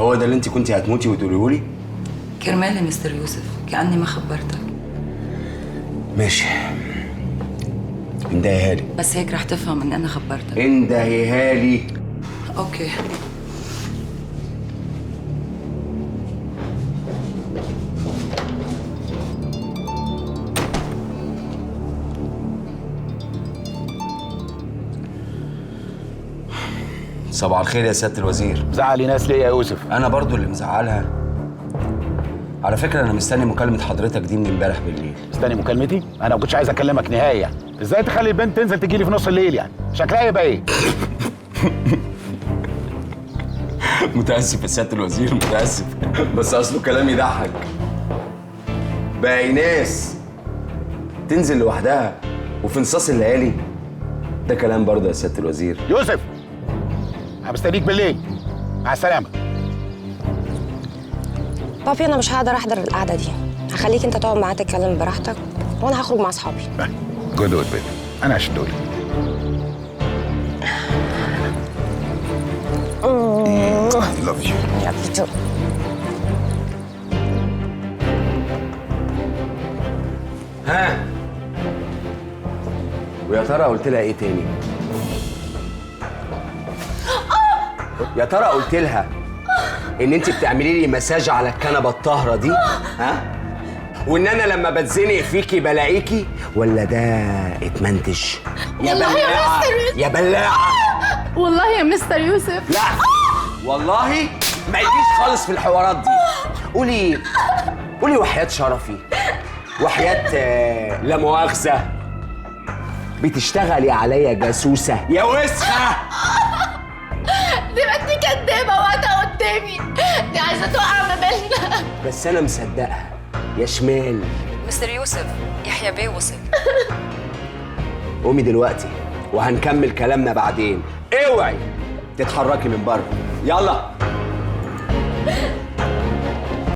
هو ده اللي انت كنتي هتموتي وتقوليه لي؟ كرمالي مستر يوسف، كأني ما خبرتك. ماشي، اندهيها لي. بس هيك رح تفهم اني انا خبرتك. اندهيها لي. اوكي. صباح الخير يا سيادة الوزير. مزعل ناس ليه يا يوسف؟ أنا برضو اللي مزعلها. على فكرة أنا مستني مكالمة حضرتك دي من امبارح بالليل. مستني مكالمتي؟ أنا ما كنتش عايز أكلمك نهائي يعني. إزاي تخلي البنت تنزل تجي لي في نص الليل يعني؟ شكلها يبقى إيه؟ متأسف يا سيادة الوزير، متأسف. بس أصله كلام يضحك. بقى ناس تنزل لوحدها وفي نصاص الليالي؟ ده كلام برضه يا سيادة الوزير. يوسف أنا مستنيك بالليل. مع السلامة. بابي انا مش هقدر احضر القعده دي، هخليك انت تقعد معاه تتكلم براحتك وانا هخرج مع اصحابي. جود ويت بيبي، انا هشدهولك. لاف يو. لاف يو تو. ها، ويا ترى قلت لها ايه تاني؟ يا ترى قلت لها ان انت بتعملي لي مساج على الكنبه الطاهره دي؟ ها؟ وان انا لما بتزنق فيكي بلاقيكي، ولا ده اتمنتج؟ يا بلاعه يا بلاعه. والله يا مستر يوسف. لا والله ما يجيش خالص في الحوارات دي. قولي وحياة شرفي، وحياة لا مؤاخذة، بتشتغلي عليا جاسوسة يا وسخة. دي بنتي كدابة واقفة قدامي، دي عايزة توقع ما بيننا. بس أنا مصدقها يا شمال. مستر يوسف، يحيى بيه وصل. قومي دلوقتي وهنكمل كلامنا بعدين. اوعي تتحركي من بره. يلا.